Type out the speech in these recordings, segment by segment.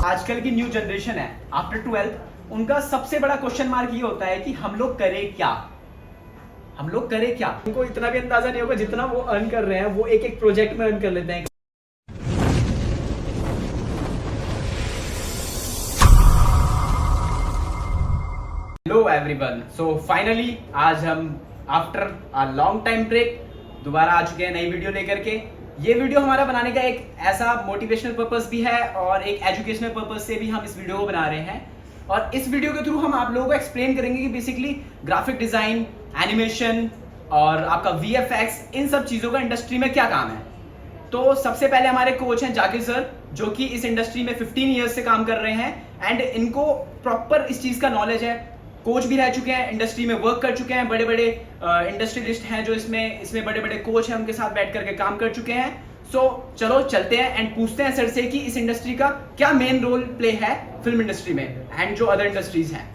आजकल की new generation है आफ्टर 12th, उनका सबसे बड़ा क्वेश्चन मार्क ये होता है कि हम लोग करें क्या। उनको इतना भी अंदाजा नहीं होगा जितना वो अर्न कर रहे हैं, वो एक एक प्रोजेक्ट में अर्न कर लेते हैं। हेलो एवरीवन, सो फाइनली आज हम after a long time break दोबारा आ चुके हैं नई वीडियो लेकर के। ये वीडियो हमारा बनाने का एक ऐसा मोटिवेशनल पर्पस भी है और एक एजुकेशनल पर्पस से भी हम इस वीडियो को बना रहे हैं। और इस वीडियो के थ्रू हम आप लोगों को एक्सप्लेन करेंगे कि बेसिकली ग्राफिक डिजाइन, एनिमेशन और आपका VFX, इन सब चीज़ों का इंडस्ट्री में क्या काम है। तो सबसे पहले हमारे कोच हैं जाकिर सर, जो कि इस इंडस्ट्री में 15 ईयर्स से काम कर रहे हैं एंड इनको प्रॉपर इस चीज़ का नॉलेज है। कोच भी रह चुके हैं, इंडस्ट्री में वर्क कर चुके हैं, बड़े बड़े इंडस्ट्रियलिस्ट हैं जो इसमें बड़े बड़े कोच हैं, उनके साथ बैठ करके काम कर चुके हैं। सो चलो चलते हैं एंड पूछते हैं सर से कि इस इंडस्ट्री का क्या मेन रोल प्ले है फिल्म इंडस्ट्री में एंड जो अदर इंडस्ट्रीज हैं।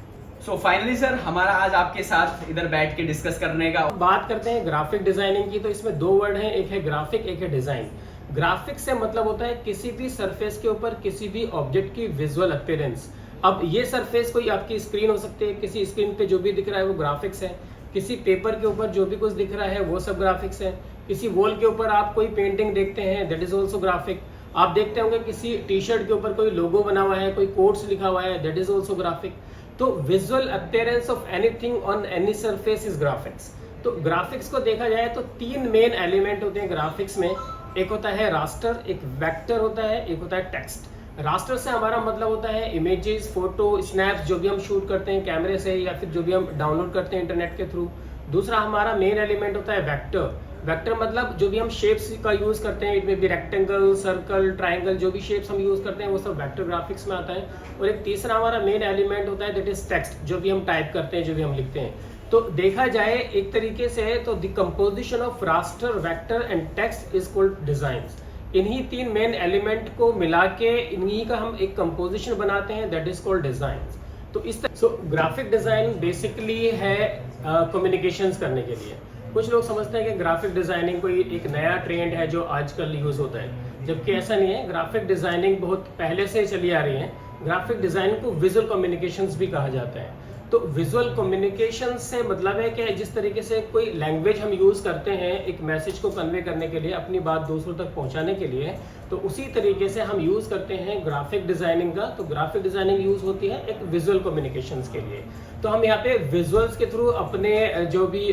सो फाइनली सर, हमारा आज आपके साथ इधर बैठ के डिस्कस करने का बात करते हैं ग्राफिक डिजाइनिंग की। तो इसमें दो वर्ड हैं, एक है ग्राफिक, एक है डिजाइन। ग्राफिक से मतलब होता है किसी भी सरफेस के ऊपर किसी भी ऑब्जेक्ट की विजुअल अपीयरेंस। अब ये सरफेस कोई आपकी स्क्रीन हो सकती है, किसी स्क्रीन पे जो भी दिख रहा है वो ग्राफिक्स है, किसी पेपर के ऊपर जो भी कुछ दिख रहा है वो सब ग्राफिक्स है, किसी वॉल के ऊपर आप कोई पेंटिंग देखते हैं दैट इज ऑल्सो ग्राफिक। आप देखते होंगे किसी टी शर्ट के ऊपर कोई लोगो बना हुआ है, कोई कोट्स लिखा हुआ है, दैट इज ऑल्सो ग्राफिक। तो visual appearance of anything on any surface is graphics. तो ग्राफिक्स को देखा जाए तो तीन मेन एलिमेंट होते हैं ग्राफिक्स में। एक होता है रास्टर, एक वेक्टर होता है, एक होता है टेक्स्ट। रास्टर से हमारा मतलब होता है इमेजेस, फोटो, स्नैप्स जो भी हम शूट करते हैं कैमरे से या फिर जो भी हम डाउनलोड करते हैं इंटरनेट के थ्रू। दूसरा हमारा मेन एलिमेंट होता है वेक्टर। वेक्टर मतलब जो भी हम शेप्स का यूज करते हैं, इट में भी रेक्टेंगल, सर्कल, ट्राइंगल, जो भी शेप्स हम यूज करते हैं वो सब वेक्टर ग्राफिक्स में आता है। और एक तीसरा हमारा मेन एलिमेंट होता है दैट इज टेक्स्ट, जो भी हम टाइप करते हैं, जो भी हम लिखते हैं। तो देखा जाए एक तरीके से तो the composition of raster, vector and text is called designs. इन्हीं तीन मेन एलिमेंट को मिला के इन्हीं का हम एक कंपोजिशन बनाते हैं दैट इज कॉल्ड डिजाइंस। तो इस तरह ग्राफिक डिजाइन बेसिकली है कम्युनिकेशंस करने के लिए। कुछ लोग समझते हैं कि ग्राफिक डिजाइनिंग कोई एक नया ट्रेंड है जो आजकल यूज होता है, जबकि ऐसा नहीं है। ग्राफिक डिजाइनिंग बहुत पहले से चली आ रही है। ग्राफिक डिजाइनिंग को विजुअल कम्युनिकेशंस भी कहा जाता है। तो विजुअल कम्युनिकेशन से मतलब है कि जिस तरीके से कोई लैंग्वेज हम यूज करते हैं एक मैसेज को कन्वे करने के लिए, अपनी बात दूसरों तक पहुंचाने के लिए, तो उसी तरीके से हम यूज करते हैं ग्राफिक डिजाइनिंग का। तो ग्राफिक डिजाइनिंग यूज होती है एक विजुअल कम्युनिकेशंस के लिए। तो हम यहाँ पे विजुअल्स के थ्रू अपने जो भी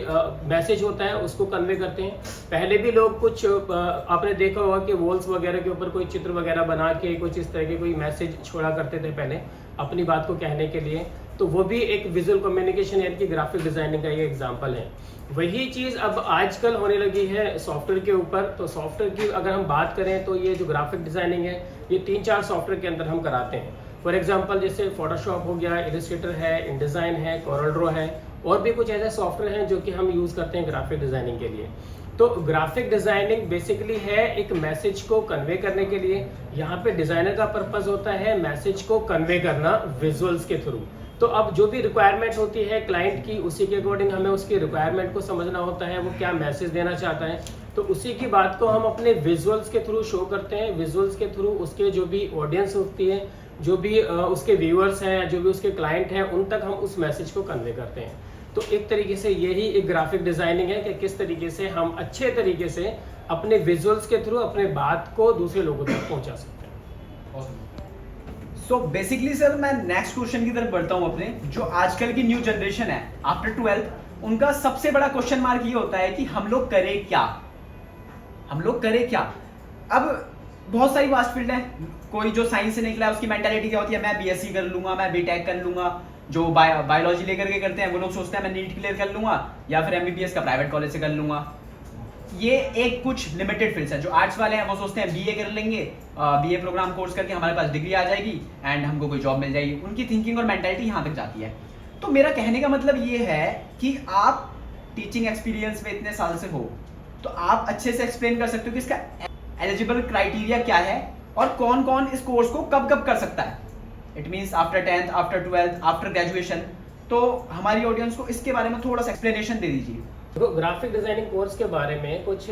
मैसेज होता है उसको कन्वे करते हैं। पहले भी लोग कुछ आपने देखा होगा कि वॉल्स वगैरह के ऊपर कोई चित्र वगैरह बना के कुछ इस तरह के कोई मैसेज छोड़ा करते थे पहले अपनी बात को कहने के लिए। तो वो भी एक विजुअल कम्युनिकेशन यानी कि ग्राफिक डिजाइनिंग का ये एग्जांपल है। वही चीज़ अब आजकल होने लगी है सॉफ्टवेयर के ऊपर। तो सॉफ्टवेयर की अगर हम बात करें तो ये जो ग्राफिक डिजाइनिंग है ये 3-4 सॉफ्टवेयर के अंदर हम कराते हैं। फॉर एग्जांपल जैसे फोटोशॉप हो गया, इलस्ट्रेटर है, इनडिजाइन है, कोरल ड्रॉ है, और भी कुछ ऐसे सॉफ्टवेयर हैं जो कि हम यूज़ करते हैं ग्राफिक डिजाइनिंग के लिए। तो ग्राफिक डिजाइनिंग बेसिकली है एक मैसेज को कन्वे करने के लिए। यहाँ पे डिजाइनर का पर्पस होता है मैसेज को कन्वे करना विजुअल्स के थ्रू। तो अब जो भी रिक्वायरमेंट होती है क्लाइंट की, उसी के अकॉर्डिंग हमें उसकी रिक्वायरमेंट को समझना होता है, वो क्या मैसेज देना चाहता है। तो उसी की बात को हम अपने विजुअल्स के थ्रू शो करते हैं। विजुअल्स के थ्रू उसके जो भी ऑडियंस होती है, जो भी उसके व्यूअर्स हैं, जो भी उसके क्लाइंट हैं, उन तक हम उस मैसेज को कन्वे करते हैं। तो एक तरीके से यही एक ग्राफिक डिजाइनिंग है कि किस तरीके से हम अच्छे तरीके से अपने विजुअल्स के थ्रू अपने बात को दूसरे लोगों तक पहुंचा सकते हैं। सो बेसिकली सर, मैं नेक्स्ट क्वेश्चन की तरफ बढ़ता हूं अपने। जो आजकल की न्यू जनरेशन है आफ्टर 12th, उनका सबसे बड़ा क्वेश्चन मार्क ये होता है कि हम लोग करें क्या। अब बहुत सारी वास्ट फील्ड है। कोई जो साइंस से निकला है उसकी मेंटालिटी क्या होती है, मैं BSc कर लूंगा, मैं BTech कर लूंगा। जो बायोलॉजी लेकर के करते हैं वो लोग सोचते हैं मैं नीट क्लियर कर लूंगा या फिर MBBS का प्राइवेट कॉलेज से कर लूंगा। ये एक कुछ लिमिटेड फील्ड्स है। जो आर्ट्स वाले हैं वो सोचते हैं BA कर लेंगे, BA प्रोग्राम कोर्स करके हमारे पास डिग्री आ जाएगी एंड हमको कोई जॉब मिल जाएगी। उनकी थिंकिंग और मेंटालिटी यहाँ तक जाती है। तो मेरा कहने का मतलब ये है कि आप टीचिंग एक्सपीरियंस में इतने साल से हो, तो आप अच्छे से एक्सप्लेन कर सकते हो कि इसका एलिजिबल क्राइटेरिया क्या है और कौन कौन इस कोर्स को कब कब कर सकता है। It means after 10th, after 12th, after graduation. तो हमारी ऑडियंस को इसके बारे में थोड़ा सा एक्सप्लेनेशन दे दीजिए। तो ग्राफिक डिजाइनिंग कोर्स के बारे में कुछ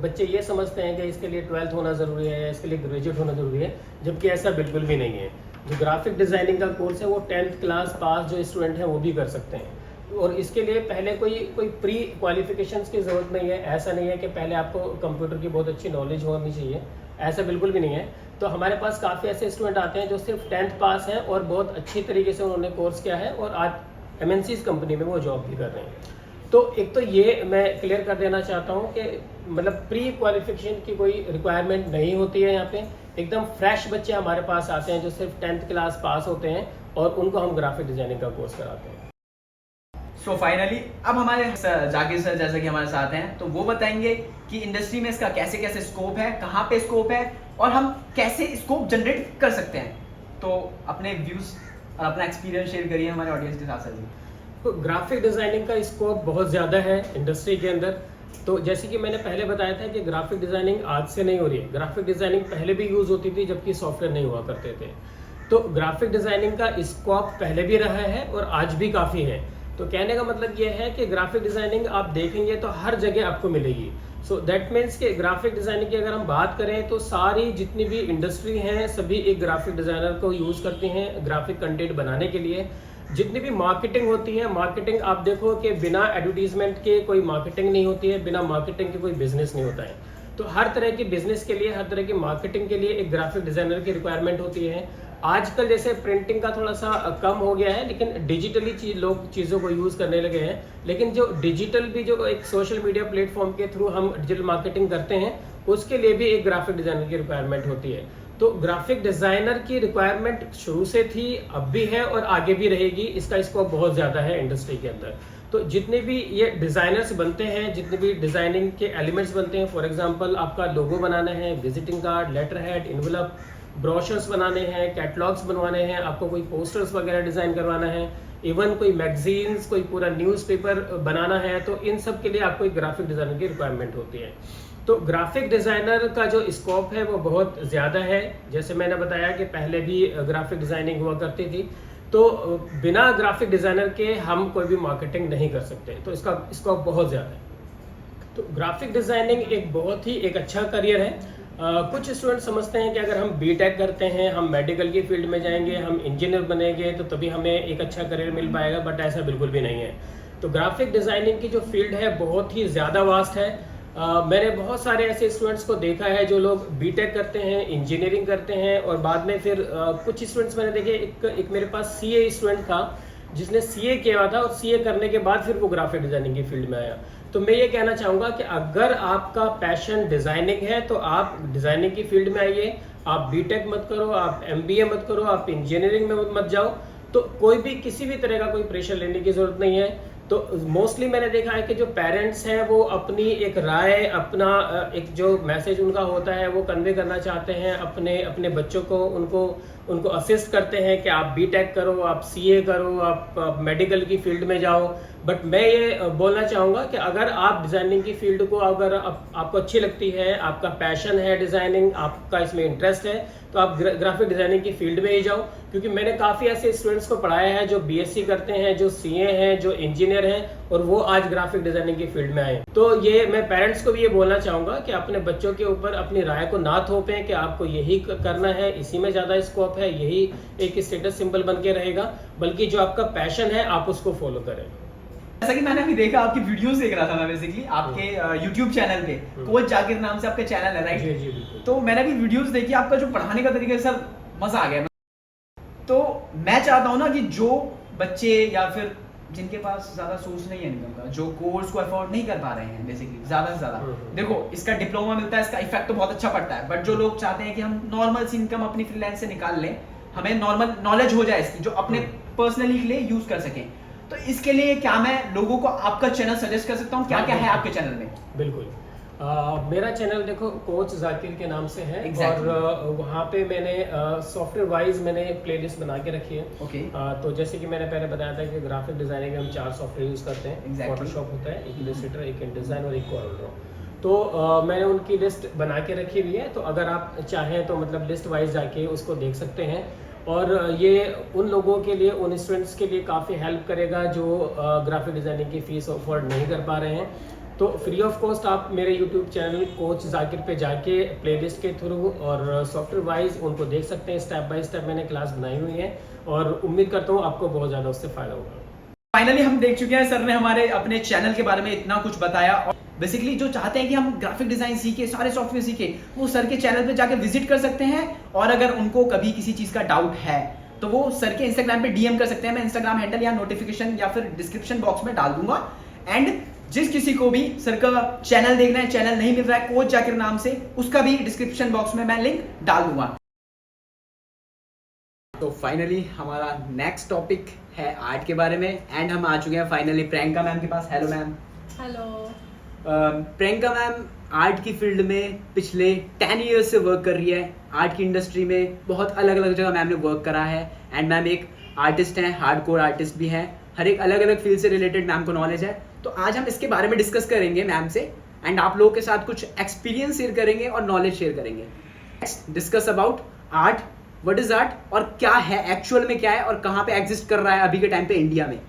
बच्चे ये समझते हैं कि इसके लिए 12th होना ज़रूरी है या इसके लिए ग्रेजुएट होना ज़रूरी है, जबकि ऐसा बिल्कुल भी नहीं है। जो ग्राफिक डिज़ाइनिंग का कोर्स है वो 10th क्लास पास जो स्टूडेंट हैं वो भी कर सकते हैं। और इसके लिए पहले कोई प्री क्वालिफिकेशंस की ज़रूरत नहीं है। ऐसा नहीं है कि पहले आपको कंप्यूटर की बहुत अच्छी नॉलेज होनी चाहिए, ऐसा बिल्कुल भी नहीं है। तो हमारे पास काफ़ी ऐसे स्टूडेंट आते हैं जो सिर्फ 10th पास हैं और बहुत अच्छी तरीके से उन्होंने कोर्स किया है और आज MNC's कंपनी में वो जॉब भी कर रहे हैं। तो एक तो ये मैं क्लियर कर देना चाहता हूँ कि मतलब प्री क्वालिफिकेशन की कोई रिक्वायरमेंट नहीं होती है यहाँ पे। एकदम फ्रेश बच्चे हमारे पास आते हैं जो सिर्फ 10th क्लास पास होते हैं और उनको हम ग्राफिक डिज़ाइनिंग का कोर्स कराते हैं। सो फाइनली अब हमारे जाकिर सर जैसा कि हमारे साथ हैं, तो वो बताएंगे कि इंडस्ट्री में इसका कैसे कैसे स्कोप है, कहाँ पे स्कोप है और हम कैसे स्कोप जनरेट कर सकते हैं। तो अपने व्यूज और अपना एक्सपीरियंस शेयर करिए हमारे ऑडियंस के साथ सर जी। तो ग्राफिक डिज़ाइनिंग का स्कोप बहुत ज़्यादा है इंडस्ट्री के अंदर। तो जैसे कि मैंने पहले बताया था कि ग्राफिक डिज़ाइनिंग आज से नहीं हो रही है। ग्राफिक डिज़ाइनिंग पहले भी यूज़ होती थी जबकि सॉफ्टवेयर नहीं हुआ करते थे। तो ग्राफिक डिज़ाइनिंग का स्कोप पहले भी रहा है और आज भी काफ़ी है। तो कहने का मतलब ये है कि ग्राफिक डिज़ाइनिंग आप देखेंगे तो हर जगह आपको मिलेगी। सो दैट मीन्स कि ग्राफिक डिज़ाइनिंग की अगर हम बात करें तो सारी जितनी भी इंडस्ट्री हैं सभी एक ग्राफिक डिज़ाइनर को यूज़ करती हैं ग्राफिक कंटेंट बनाने के लिए। जितनी भी मार्केटिंग होती है, मार्केटिंग आप देखो कि बिना एडवर्टीजमेंट के कोई मार्केटिंग नहीं होती है, बिना मार्केटिंग के कोई बिजनेस नहीं होता है। तो हर तरह की बिजनेस के लिए, हर तरह की मार्केटिंग के लिए एक ग्राफिक डिज़ाइनर की रिक्वायरमेंट होती है। आजकल जैसे प्रिंटिंग का थोड़ा सा कम हो गया है, लेकिन डिजिटली लोग चीज़ों को यूज़ करने लगे हैं। लेकिन जो डिजिटल भी जो एक सोशल मीडिया प्लेटफॉर्म के थ्रू हम डिजिटल मार्केटिंग करते हैं उसके लिए भी एक ग्राफिक डिज़ाइनर की रिक्वायरमेंट होती है। तो ग्राफिक डिज़ाइनर की रिक्वायरमेंट शुरू से थी, अब भी है और आगे भी रहेगी। इसका स्कोप बहुत ज़्यादा है इंडस्ट्री के अंदर। तो जितने भी ये डिज़ाइनर्स बनते हैं, जितने भी डिज़ाइनिंग के एलिमेंट्स बनते हैं, फॉर एग्जांपल आपका लोगो बनाना है, visiting card, letter head, envelope, brochures बनाने हैं, कैटलॉग्स बनवाने हैं, आपको कोई पोस्टर्स वगैरह डिज़ाइन करवाना है, इवन कोई मैगजीन्स, कोई पूरा न्यूज़पेपर बनाना है, तो इन सब के लिए आपको एक ग्राफिक डिज़ाइनर की रिक्वायरमेंट होती है। तो ग्राफिक डिज़ाइनर का जो स्कोप है वो बहुत ज़्यादा है। जैसे मैंने बताया कि पहले भी ग्राफिक डिज़ाइनिंग हुआ करती थी, तो बिना ग्राफिक डिज़ाइनर के हम कोई भी मार्केटिंग नहीं कर सकते। तो इसका स्कोप बहुत ज़्यादा है। तो ग्राफिक डिज़ाइनिंग एक बहुत ही एक अच्छा करियर है। कुछ स्टूडेंट समझते हैं कि अगर हम बीटेक करते हैं, हम मेडिकल की फील्ड में जाएंगे, हम इंजीनियर बनेंगे तो तभी हमें एक अच्छा करियर मिल पाएगा, बट ऐसा बिल्कुल भी नहीं है। तो ग्राफिक डिज़ाइनिंग की जो फील्ड है बहुत ही ज़्यादा वास्ट है। मैंने बहुत सारे ऐसे स्टूडेंट्स को देखा है जो लोग बीटेक करते हैं, इंजीनियरिंग करते हैं और बाद में फिर कुछ स्टूडेंट्स मैंने देखे, एक मेरे पास सीए स्टूडेंट था जिसने सीए किया हुआ था और सीए करने के बाद फिर वो ग्राफिक डिज़ाइनिंग की फील्ड में आया। तो मैं ये कहना चाहूँगा कि अगर आपका पैशन डिज़ाइनिंग है तो आप डिज़ाइनिंग की फील्ड में आइए। आप बीटेक मत करो, आप एमबीए मत करो, आप इंजीनियरिंग में मत जाओ। तो कोई भी किसी भी तरह का कोई प्रेशर लेने की ज़रूरत नहीं है। तो मोस्टली मैंने देखा है कि जो पेरेंट्स हैं वो अपनी एक राय, अपना एक जो मैसेज उनका होता है वो कन्वे करना चाहते हैं अपने बच्चों को, उनको असिस्ट करते हैं कि आप बीटेक करो, आप सीए करो, आप मेडिकल की फील्ड में जाओ। बट मैं ये बोलना चाहूँगा कि अगर आप डिज़ाइनिंग की फील्ड को अगर आपको अच्छी लगती है, आपका पैशन है डिज़ाइनिंग, आपका इसमें इंटरेस्ट है, तो आप ग्राफिक डिज़ाइनिंग की फील्ड में ही जाओ। क्योंकि मैंने काफ़ी ऐसे स्टूडेंट्स को पढ़ाया है जो बीएससी करते हैं, जो सीए हैं, जो इंजीनियर हैं और वो आज ग्राफिक डिज़ाइनिंग की फील्ड में आए। तो ये मैं पेरेंट्स को भी ये बोलना चाहूँगा कि अपने बच्चों के ऊपर अपनी राय को ना थोपें कि आपको यही करना है, इसी में ज़्यादा स्कोप है, यही एक स्टेटस सिंबल बन के रहेगा, बल्कि जो आपका पैशन है आप उसको फॉलो करें। जैसा कि मैंने अभी देखा, आपकी वीडियोस देख रहा था मैं बेसिकली आपके YouTube चैनल पे, कोच जाकिर नाम से आपका चैनल है, राइट? जी जी बिल्कुल। तो मैंने भी वीडियोस देखी, आपका जो पढ़ाने का तरीका सर मजा आ गया। तो मैं चाहता हूँ ना कि जो बच्चे या फिर जिनके पास ज्यादा सोर्स नहीं है इनकम का, जो कोर्स को अफोर्ड नहीं कर पा रहे हैं बेसिकली ज्यादा से ज्यादा, देखो इसका डिप्लोमा मिलता है, इसका इफेक्ट तो बहुत अच्छा पड़ता है, बट जो लोग चाहते हैं कि हम नॉर्मल सी इनकम अपनी फ्रीलांस से निकाल लें, हमें नॉर्मल नॉलेज हो जाए इसकी, जो अपने पर्सनली के लिए यूज कर सकें, तो इसके लिए क्या मैं लोगों को आपका चैनल सजेस्ट कर सकता हूँ? क्या क्या है आपके चैनल में? बिल्कुल। मेरा चैनल देखो कोच जाकिर के नाम से है। exactly. और वहाँ पे मैंने सॉफ्टवेयर वाइज मैंने प्लेलिस्ट बना के रखी है। okay. तो जैसे कि मैंने पहले बताया था कि ग्राफिक डिजाइनिंग में हम 4 सॉफ्टवेयर यूज़ करते हैं। फोटोशॉप होता है, एक इलस्ट्रेटर, एक InDesign और एक Corel Draw। तो मैंने उनकी लिस्ट बना के रखी हुई है, तो अगर आप चाहें तो मतलब लिस्ट वाइज जाके उसको देख सकते हैं। और ये उन लोगों के लिए, उन स्टूडेंट्स के लिए काफ़ी हेल्प करेगा जो ग्राफिक डिज़ाइनिंग की फ़ीस अफोर्ड नहीं कर पा रहे हैं। तो फ्री ऑफ कॉस्ट आप मेरे यूट्यूब चैनल कोच जाकिर पे जाके प्लेलिस्ट के थ्रू और सॉफ्टवेयर वाइज उनको देख सकते हैं। स्टेप बाय स्टेप मैंने क्लास बनाई हुई है और उम्मीद करता हूँ आपको बहुत ज़्यादा उससे फ़ायदा होगा। फाइनली हम देख चुके हैं, सर ने हमारे अपने चैनल के बारे में इतना कुछ बताया। और बेसिकली जो चाहते हैं कि हम ग्राफिक डिजाइन सीखे, सारे सॉफ्टवेयर सीखे, वो सर के चैनल पे जाके विजिट कर सकते हैं। और अगर उनको कभी किसी चीज़ का डाउट है तो वो सर के इंस्टाग्राम पे डीएम कर सकते हैं। मैं इंस्टाग्राम हैंडल या नोटिफिकेशन या फिर डिस्क्रिप्शन बॉक्स में डाल दूंगा। एंड जिस किसी को भी सर का चैनल देखना है, चैनल नहीं मिल रहा है कोच जाकिर नाम से, उसका भी डिस्क्रिप्शन बॉक्स में मैं लिंक डाल दूंगा। तो फाइनली हमारा नेक्स्ट टॉपिक है आर्ट के बारे में। एंड हम आ चुके हैं फाइनली प्रियंका मैम के पास। Hello ma'am. Hello. Priyanka ma'am art की फील्ड में पिछले 10 ईयर्स से वर्क कर रही है। आर्ट की इंडस्ट्री में बहुत अलग अलग जगह मैम ने वर्क करा है। एंड मैम एक आर्टिस्ट हैं, हार्डकोर आर्टिस्ट भी हैं। हर एक अलग अलग फील्ड से रिलेटेड मैम को नॉलेज है। तो आज हम इसके बारे में डिस्कस करेंगे मैम से एंड आप लोगों के साथ कुछ एक्सपीरियंस शेयर करेंगे और नॉलेज शेयर करेंगे। Discuss about art, what is art और क्या है एक्चुअल में, क्या है और कहाँ पे एग्जिस्ट कर रहा है अभी के टाइम पे इंडिया में।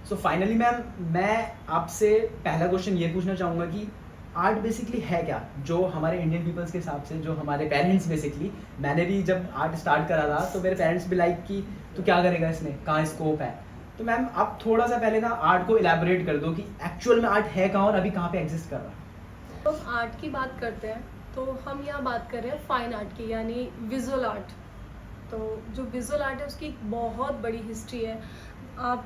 सो फाइनली मैम मैं आपसे पहला क्वेश्चन ये पूछना चाहूँगा कि आर्ट बेसिकली है क्या, जो हमारे इंडियन पीपल्स के हिसाब से, जो हमारे पेरेंट्स बेसिकली, मैंने भी जब आर्ट स्टार्ट करा था तो मेरे पेरेंट्स भी लाइक कि तो क्या करेगा इसमें, कहाँ स्कोप है। तो मैम आप थोड़ा सा पहले ना आर्ट को इलेबोरेट कर दो कि एक्चुअल में आर्ट है कहाँ और अभी कहाँ पे एग्जिस्ट कर रहा है। तो आर्ट की बात करते हैं तो हम यहाँ बात कर रहे हैं फाइन आर्ट की, यानी विजुअल आर्ट। तो जो विजुअल आर्ट है उसकी एक बहुत बड़ी हिस्ट्री है। आप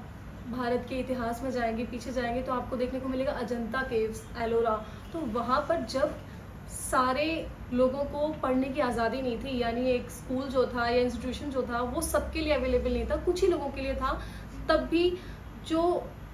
भारत के इतिहास में जाएंगे, पीछे जाएंगे तो आपको देखने को मिलेगा अजंता केव्स, एलोरा। तो वहाँ पर जब सारे लोगों को पढ़ने की आज़ादी नहीं थी, यानी एक स्कूल जो था या इंस्टीट्यूशन जो था वो सबके लिए अवेलेबल नहीं था, कुछ ही लोगों के लिए था, तब भी जो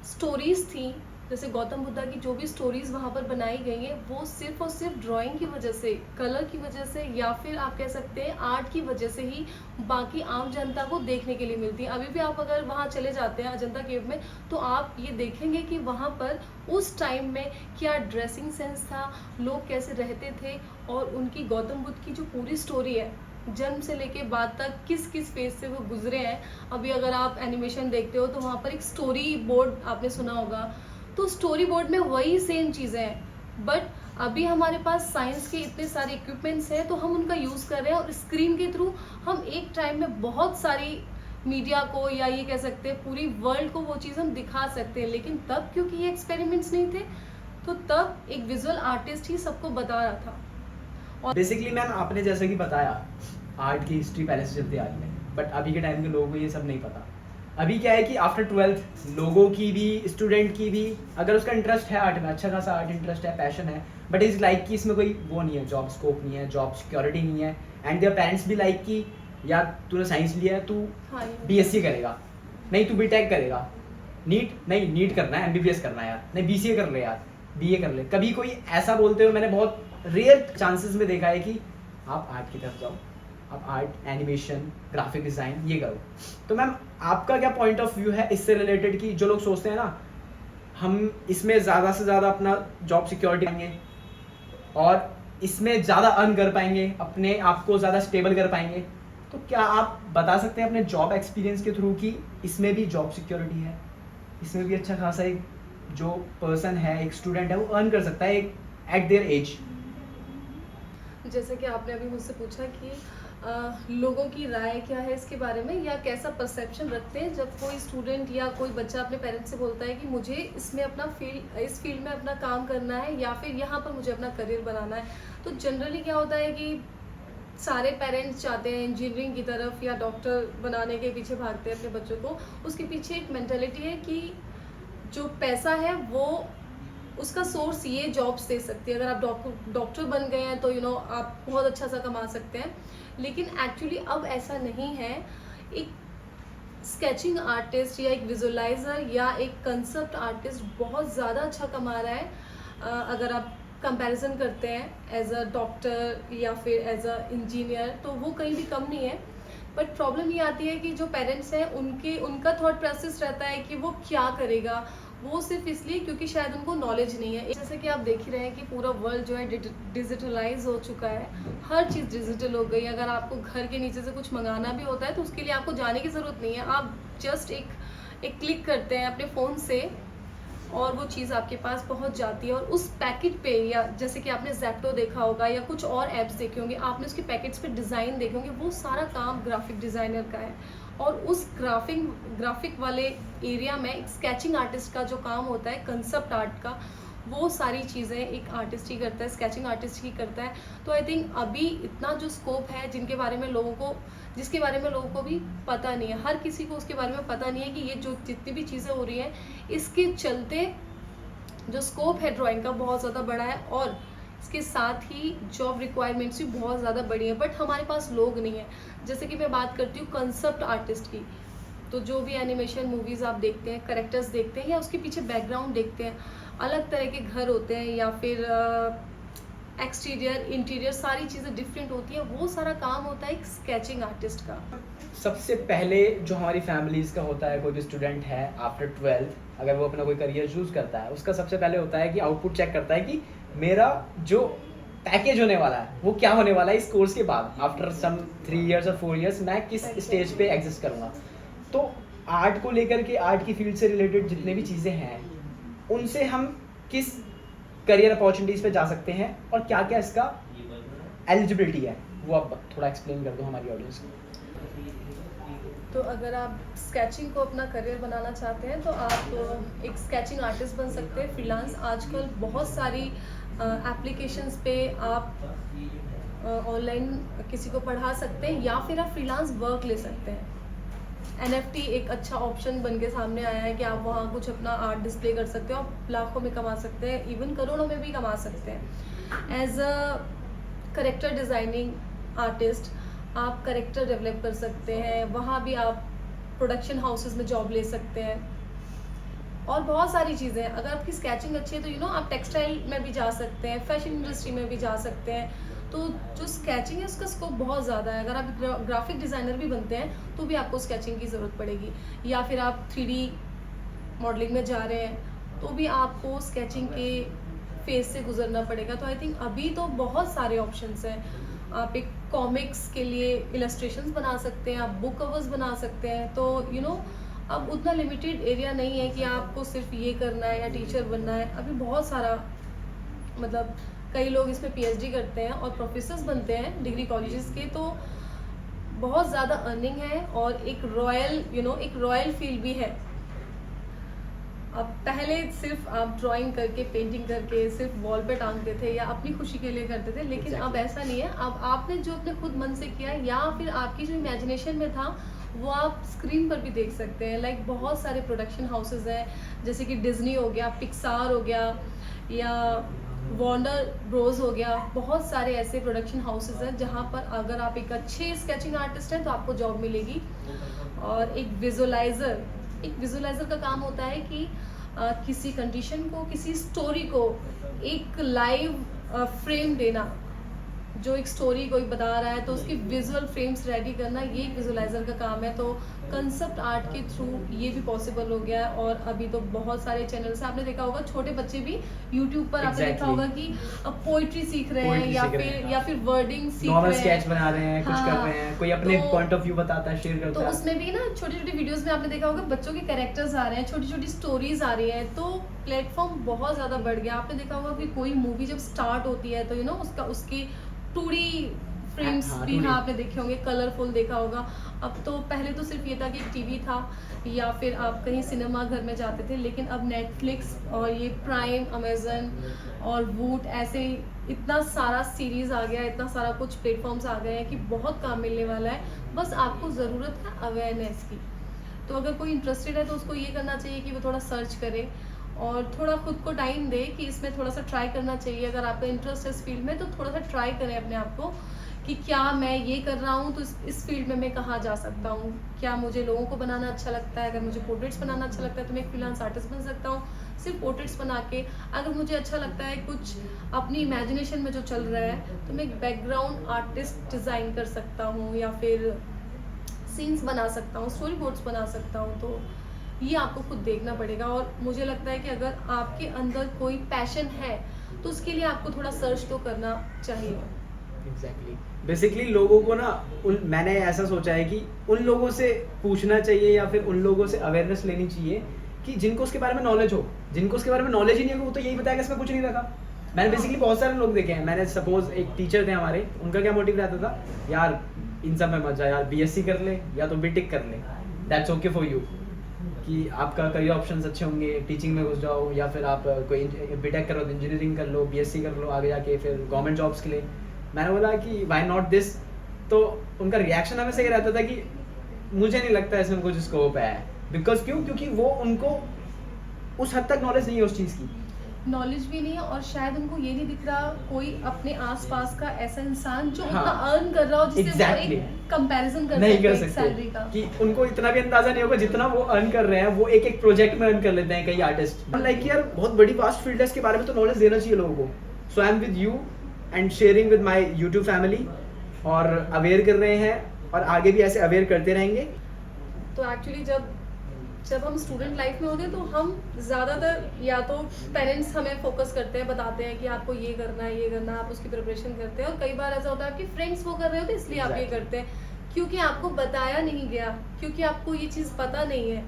स्टोरीज थी, जैसे गौतम बुद्धा की जो भी स्टोरीज वहाँ पर बनाई गई हैं, वो सिर्फ और सिर्फ ड्राइंग की वजह से, कलर की वजह से, या फिर आप कह सकते हैं आर्ट की वजह से ही बाकी आम जनता को देखने के लिए मिलती है। अभी भी आप अगर वहाँ चले जाते हैं अजंता केव में तो आप ये देखेंगे कि वहाँ पर उस टाइम में क्या ड्रेसिंग सेंस था, लोग कैसे रहते थे, और उनकी गौतम बुद्ध की जो पूरी स्टोरी है, जन्म से लेके बाद तक किस किस फेज से वो गुजरे हैं। अभी अगर आप एनिमेशन देखते हो तो वहाँ पर एक स्टोरी बोर्ड आपने सुना होगा, तो स्टोरी बोर्ड में वही सेम चीज़ें हैं। बट अभी हमारे पास साइंस के इतने सारे इक्विपमेंट्स हैं तो हम उनका यूज़ कर रहे हैं, और स्क्रीन के थ्रू हम एक टाइम में बहुत सारी मीडिया को, या ये कह सकते हैं पूरी वर्ल्ड को, वो चीज़ हम दिखा सकते हैं। लेकिन तब क्योंकि ये एक्सपेरिमेंट्स नहीं थे, तो तब एक विजुअल आर्टिस्ट ही सबको बता रहा था। और बेसिकली मैम आपने जैसे कि बताया आर्ट की हिस्ट्री पहले से चलती आ रही है, बट अभी के टाइम के लोगों को ये सब नहीं पता। अभी क्या है कि आफ्टर 12th लोगों की भी, स्टूडेंट की भी, अगर उसका इंटरेस्ट है आर्ट में, अच्छा खासा आर्ट इंटरेस्ट है, पैशन है, बट इज लाइक कि इसमें कोई वो नहीं है, जॉब स्कोप नहीं है, जॉब सिक्योरिटी नहीं है। एंड देयर पेरेंट्स भी लाइक कि यार तूने साइंस लिया है, तू बीएससी करेगा, नहीं तू बीटेक करेगा, नीट नहीं, नीट करना है, एमबीबीएस करना है यार, नहीं बीसीए कर ले यार, बीए कर ले। कभी कोई ऐसा बोलते हुए मैंने बहुत रेयर चांसेस में देखा है कि आप आर्ट की तरफ जाओ, आप आर्ट, एनिमेशन, ग्राफिक डिज़ाइन ये करो। तो मैम आपका क्या पॉइंट ऑफ व्यू है इससे रिलेटेड कि जो लोग सोचते हैं ना हम इसमें ज़्यादा से ज़्यादा अपना जॉब सिक्योरिटी पाएंगे और इसमें ज़्यादा अर्न कर पाएंगे, अपने आप को ज़्यादा स्टेबल कर पाएंगे, तो क्या आप बता सकते हैं अपने जॉब एक्सपीरियंस के थ्रू कि इसमें भी जॉब सिक्योरिटी है, इसमें भी अच्छा खासा एक जो पर्सन है, एक स्टूडेंट है, वो अर्न कर सकता है एक एट देयर एज। जैसे कि आपने अभी मुझसे पूछा कि लोगों की राय क्या है इसके बारे में, या कैसा परसेप्शन रखते हैं जब कोई स्टूडेंट या कोई बच्चा अपने पेरेंट्स से बोलता है कि मुझे इसमें अपना इस फील्ड में अपना काम करना है, या फिर यहाँ पर मुझे अपना करियर बनाना है। तो जनरली क्या होता है कि सारे पेरेंट्स चाहते हैं इंजीनियरिंग की तरफ या डॉक्टर बनाने के पीछे भागते हैं अपने बच्चों को। उसके पीछे एक मेंटालिटी है कि जो पैसा है वो उसका सोर्स ये जॉब्स दे सकती है। अगर आप डॉक्टर बन गए हैं तो आप बहुत अच्छा सा कमा सकते हैं, लेकिन एक्चुअली अब ऐसा नहीं है। एक स्केचिंग आर्टिस्ट या एक विजुअलाइजर या एक कंसेप्ट आर्टिस्ट बहुत ज़्यादा अच्छा कमा रहा है अगर आप कंपैरिजन करते हैं एज अ डॉक्टर या फिर एज अ इंजीनियर, तो वो कहीं भी कम नहीं है। बट प्रॉब्लम ये आती है कि जो पेरेंट्स हैं उनका थॉट प्रोसेस रहता है कि वो क्या करेगा, वो सिर्फ इसलिए क्योंकि शायद उनको नॉलेज नहीं है। जैसे कि आप देख ही रहे हैं कि पूरा वर्ल्ड जो है डिजिटलाइज हो चुका है, हर चीज़ डिजिटल हो गई। अगर आपको घर के नीचे से कुछ मंगाना भी होता है तो उसके लिए आपको जाने की ज़रूरत नहीं है, आप जस्ट एक क्लिक करते हैं अपने फ़ोन से और वो चीज़ आपके पास पहुंच जाती है, और उस पैकेट पे, या जैसे कि आपने ज़ेप्टो देखा होगा या कुछ और ऐप्स देखे होंगे, आपने उसके पैकेट्स पे डिज़ाइन देखे होंगे, वो सारा काम ग्राफिक डिज़ाइनर का है। और उस ग्राफिक वाले एरिया में एक स्केचिंग आर्टिस्ट का जो काम होता है, कंसेप्ट आर्ट का, वो सारी चीज़ें एक आर्टिस्ट ही करता है, स्केचिंग आर्टिस्ट ही करता है। तो आई थिंक अभी इतना जो स्कोप है जिसके बारे में लोगों को भी पता नहीं है, हर किसी को उसके बारे में पता नहीं है कि ये जो जितनी भी चीज़ें हो रही हैं, इसके चलते जो स्कोप है ड्राइंग का बहुत ज़्यादा बड़ा है, और इसके साथ ही जॉब रिक्वायरमेंट्स भी बहुत ज़्यादा बड़ी है, बट हमारे पास लोग नहीं है। जैसे कि मैं बात करती हूँ कंसेप्ट आर्टिस्ट की, तो जो भी एनिमेशन मूवीज़ आप देखते हैं, कैरेक्टर्स देखते हैं या उसके पीछे बैकग्राउंड देखते हैं, अलग तरह के घर होते हैं या फिर एक्सटीरियर इंटीरियर सारी चीज़ें डिफरेंट होती हैं, वो सारा काम होता है एक स्केचिंग आर्टिस्ट का। सबसे पहले जो हमारी फैमिलीज़ का होता है, कोई भी स्टूडेंट है आफ्टर 12 अगर वो अपना कोई करियर चूज़ करता है, उसका सबसे पहले होता है कि आउटपुट चेक करता है कि मेरा जो पैकेज होने वाला है वो क्या होने वाला है इस कोर्स के बाद, आफ्टर सम 3 इयर्स और 4 इयर्स मैं किस स्टेज पे एग्जिस्ट करूँगा। तो आर्ट को लेकर के, आर्ट की फील्ड से रिलेटेड जितने भी चीज़ें हैं, उनसे हम किस करियर अपॉर्चुनिटीज़ पे जा सकते हैं और क्या क्या इसका एलिजिबिलिटी है, वो आप थोड़ा एक्सप्लेन कर दो हमारी ऑडियंस को। तो अगर आप स्केचिंग को अपना करियर बनाना चाहते हैं तो आप एक स्केचिंग आर्टिस्ट बन सकते हैं फ्रीलांस। आजकल बहुत सारी एप्लीकेशंस पे आप ऑनलाइन किसी को पढ़ा सकते हैं या फिर आप फ्रीलांस वर्क ले सकते हैं। NFT एक अच्छा ऑप्शन बन के सामने आया है कि आप वहाँ कुछ अपना आर्ट डिस्प्ले कर सकते हो, आप लाखों में कमा सकते हैं, इवन करोड़ों में भी कमा सकते हैं। As a character designing artist आप करेक्टर डेवलप कर सकते हैं, वहाँ भी आप प्रोडक्शन हाउसेस में जॉब ले सकते हैं, और बहुत सारी चीज़ें। अगर आपकी स्केचिंग अच्छी है तो आप टेक्सटाइल में भी जा सकते हैं, फैशन इंडस्ट्री में भी जा सकते हैं। तो जो स्केचिंग है उसका स्कोप बहुत ज़्यादा है। अगर आप ग्राफिक डिज़ाइनर भी बनते हैं तो भी आपको स्केचिंग की ज़रूरत पड़ेगी, या फिर आप 3D मॉडलिंग में जा रहे हैं तो भी आपको स्केचिंग के फेज से गुजरना पड़ेगा। तो आई थिंक अभी तो बहुत सारे ऑप्शंस हैं। आप एक कॉमिक्स के लिए इलस्ट्रेशंस बना सकते हैं, आप बुक कवर्स बना सकते हैं। तो अब उतना लिमिटेड एरिया नहीं है कि आपको सिर्फ ये करना है या टीचर बनना है। अभी बहुत सारा, मतलब कई लोग इसमें PhD करते हैं और प्रोफेसर्स बनते हैं डिग्री कॉलेजेस के, तो बहुत ज़्यादा अर्निंग है और एक रॉयल फील्ड भी है। अब पहले सिर्फ आप ड्राइंग करके, पेंटिंग करके सिर्फ वॉल पे टांगते थे या अपनी खुशी के लिए करते थे, लेकिन अब ऐसा नहीं है। अब आपने जो अपने खुद मन से किया या फिर आपकी जो इमेजिनेशन में था वो आप स्क्रीन पर भी देख सकते हैं। लाइक बहुत सारे प्रोडक्शन हाउसेज हैं, जैसे कि डिज्नी हो गया, पिक्सार हो गया, या वार्नर ब्रोस हो गया। बहुत सारे ऐसे प्रोडक्शन हाउसेज हैं जहाँ पर अगर आप एक अच्छे स्केचिंग आर्टिस्ट हैं तो आपको जॉब मिलेगी। और एक विजुअलाइजर का काम होता है कि किसी कंडीशन को, किसी स्टोरी को एक लाइव फ्रेम देना। जो एक स्टोरी कोई बता रहा है तो उसकी विजुअल फ्रेम्स रेडी करना, ये एक विजुअलाइजर का काम है। तो कंसेप्ट आर्ट के थ्रू ये भी पॉसिबल हो गया है। और अभी तो बहुत सारे चैनल्स आपने देखा होगा, छोटे बच्चे भी यूट्यूब पर आपने देखा होगा कि अब पोइट्री सीख रहे हैं या फिर वर्डिंग सीख रहे हैं, नॉर्मल स्केच बना रहे हैं, कुछ कर रहे हैं, कोई अपने पॉइंट ऑफ व्यू बताता है, शेयर करता है। तो उसमें भी ना छोटी छोटी वीडियोस में आपने देखा होगा बच्चों के कैरेक्टर्स आ रहे हैं, छोटी छोटी स्टोरीज आ रही है। तो प्लेटफॉर्म बहुत ज़्यादा बढ़ गया। आपने देखा होगा कि कोई मूवी जब स्टार्ट होती है तो उसकी 2D फ्रेम्स भी आपने देखे होंगे, कलरफुल देखा होगा। अब तो पहले तो सिर्फ ये था कि टीवी था या फिर आप कहीं सिनेमा घर में जाते थे, लेकिन अब नेटफ्लिक्स और ये प्राइम, अमेजन और वूट, ऐसे इतना सारा सीरीज़ आ गया, इतना सारा कुछ प्लेटफॉर्म्स आ गए हैं कि बहुत काम मिलने वाला है। बस आपको ज़रूरत है अवेयरनेस की। तो अगर कोई इंटरेस्टेड है तो उसको ये करना चाहिए कि वो थोड़ा सर्च करे और थोड़ा खुद को टाइम दे कि इसमें थोड़ा सा ट्राई करना चाहिए। अगर आपका इंटरेस्ट है इस फील्ड में तो थोड़ा सा ट्राई करें अपने आप को कि क्या मैं ये कर रहा हूँ तो इस फील्ड में मैं कहाँ जा सकता हूँ। क्या मुझे लोगों को बनाना अच्छा लगता है? अगर मुझे पोर्ट्रेट्स बनाना अच्छा लगता है तो मैं एक फ्रीलांस आर्टिस्ट बन सकता हूँ, सिर्फ पोर्ट्रेट्स बना के। अगर मुझे अच्छा लगता है कुछ अपनी इमेजिनेशन में जो चल रहा है तो मैं एक बैकग्राउंड आर्टिस्ट डिज़ाइन कर सकता हूँ या फिर सीन्स बना सकता हूँ, स्टोरी बोर्ड्स बना सकता हूँ। तो ये आपको खुद देखना पड़ेगा। और मुझे लगता है कि अगर आपके अंदर कोई पैशन है तो उसके लिए आपको थोड़ा सर्च तो करना चाहिए। एग्जैक्टली। बेसिकली लोगों को ना मैंने ऐसा सोचा है कि उन लोगों से पूछना चाहिए या फिर उन लोगों से अवेयरनेस लेनी चाहिए कि जिनको उसके बारे में नॉलेज हो, जिनको उसके बारे में नॉलेज ही नहीं हो वो तो यही बताएगा इसमें कुछ नहीं रखा। मैंने बेसिकली बहुत सारे लोग देखे हैं। मैंने सपोज एक टीचर थे हमारे, उनका क्या मोटिव रहता था, यार इन सब में मत जा यार, बीएससी कर ले या तो बीटेक कर ले, दैट्स ओके फॉर यू, कि आपका करियर ऑप्शंस अच्छे होंगे, टीचिंग में घुस जाओ या फिर आप कोई बीटेक करो, इंजीनियरिंग कर लो, बीएससी कर लो आगे जाके फिर गवर्नमेंट जॉब्स के लिए। मैंने बोला कि व्हाई नॉट दिस, तो उनका रिएक्शन हमेशा ये रहता था कि मुझे नहीं लगता इसमें कुछ स्कोप है। बिकॉज क्योंकि वो उनको उस हद तक नॉलेज नहीं है उस चीज़ की, नॉलेज भी नहीं है, और शायद उनको ये नहीं दिख रहा कोई अपने आसपास का ऐसा इंसान जो हाँ, उतना अर्न कर रहा हो जिससे exactly. वो एक कंपैरिजन कर नहीं कर सकते हैं सैलरी का। सकते कि उनको इतना भी अंदाजा नहीं होगा जितना वो अर्न कर रहे हैं। वो एक एक प्रोजेक्ट में अर्न कर लेते हैं कई आर्टिस्ट। लाइक यार बहुत बड़ी वास्ट फील्ड है, इसके बारे में तो नॉलेज देना चाहिए लोगों को। So I am with you and sharing with my YouTube family, और अवेयर कर रहे हैं और आगे भी ऐसे अवेयर करते रहेंगे। तो एक्चुअली जब हम स्टूडेंट लाइफ में होते हैं तो हम ज़्यादातर या तो पेरेंट्स हमें फोकस करते हैं, बताते हैं कि आपको ये करना है, ये करना है, आप उसकी प्रिपरेशन करते हैं। और कई बार ऐसा होता है आपके फ्रेंड्स वो कर रहे होते हैं इसलिए आप ये करते हैं, क्योंकि आपको बताया नहीं गया, क्योंकि आपको ये चीज़ पता नहीं है,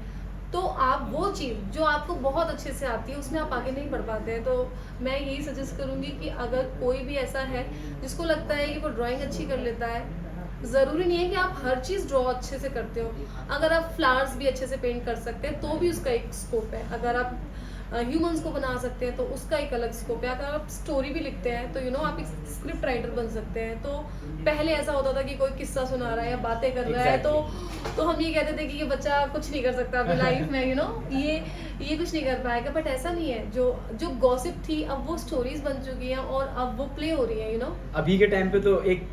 तो आप वो चीज़ जो आपको बहुत अच्छे से आती है उसमें आप आगे नहीं बढ़ पाते हैं। तो मैं यही सजेस्ट करूँगी कि अगर कोई भी ऐसा है जिसको लगता है कि वो ड्राइंग अच्छी कर लेता है, ज़रूरी नहीं है कि आप हर चीज़ ड्रॉ अच्छे से करते हो। अगर आप फ्लावर्स भी अच्छे से पेंट कर सकते हैं तो भी उसका एक स्कोप है। अगर आप ह्यूमंस को बना सकते हैं तो उसका एक अलग स्कोप है। अगर आप स्टोरी भी लिखते हैं तो आप एक स्क्रिप्ट राइटर बन सकते हैं। तो पहले ऐसा होता था कि कोई किस्सा सुना रहा है या बातें कर रहा है तो हम ये कहते थे कि ये बच्चा कुछ नहीं कर सकता अपनी लाइफ में, ये कुछ नहीं कर पाएगा। बट ऐसा नहीं है। जो गॉसिप थी अब वो स्टोरीज बन चुकी हैं और अब वो प्ले हो रही है। अभी के टाइम पे तो एक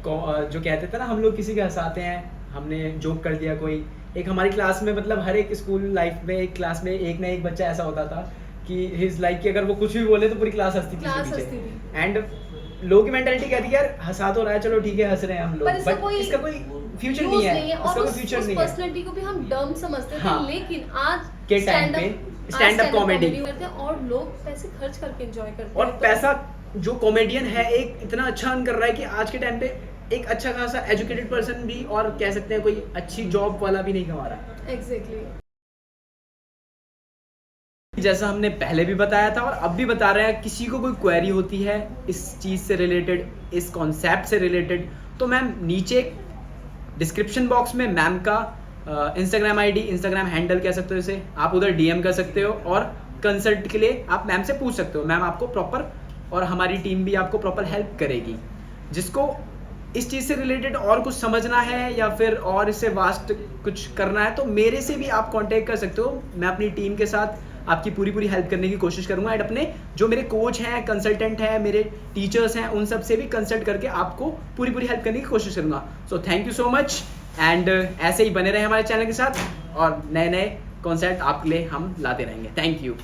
जो कहते थे ना, हम लोग किसी के हंसाते हैं, हमने जोक कर दिया कोई, एक हमारी क्लास में मतलब हर एक स्कूल लाइफ में एक क्लास में एक ना एक बच्चा ऐसा होता था कि हिज लाइक कि अगर वो कुछ भी बोले तो पूरी क्लास हंसती थी। एंड लोगों की मेंटालिटी कहती है यार हंसा तो रहा है, चलो ठीक है हंस रहे हैं हम लोग, बट इसका कोई फ्यूचर नहीं है, इसका कोई फ्यूचर नहीं है। पर्सनालिटी को भी हम डम समझते थे, लेकिन आज के टाइम पे स्टैंड अप कॉमेडी करते हैं और लोग पैसे खर्च करके एंजॉय करते हैं। और पैसा जो कॉमेडियन है एक इतना अच्छा अर्न कर रहा है कि आज के टाइम पे एक अच्छा खासा एजुकेटेड पर्सन भी, और कह सकते हैं कोई अच्छी जॉब वाला भी नहीं कमा रहा है। एग्जैक्टली। जैसा हमने पहले भी बताया था और अब भी बता रहे हैं, किसी को कोई क्वेरी होती है इस चीज़ से रिलेटेड, इस कॉन्सेप्ट से रिलेटेड, तो मैम नीचे डिस्क्रिप्शन बॉक्स में मैम का इंस्टाग्राम आईडी, इंस्टाग्राम हैंडल कह सकते हो इसे, आप उधर डीएम कर सकते हो और कंसल्ट के लिए आप मैम से पूछ सकते हो। मैम आपको प्रॉपर, और हमारी टीम भी आपको प्रॉपर हेल्प करेगी। जिसको इस चीज़ से रिलेटेड और कुछ समझना है या फिर और इससे वास्ट कुछ करना है तो मेरे से भी आप कांटेक्ट कर सकते हो। मैं अपनी टीम के साथ आपकी पूरी हेल्प करने की कोशिश करूंगा। एंड अपने जो मेरे कोच हैं, कंसल्टेंट हैं, मेरे टीचर्स हैं, उन सब से भी कंसल्ट करके आपको पूरी हेल्प करने की कोशिश करूंगा। So thank you so much, and ऐसे ही बने रहे हमारे चैनल के साथ और नए कॉन्सेप्ट आपके लिए हम लाते रहेंगे। Thank you.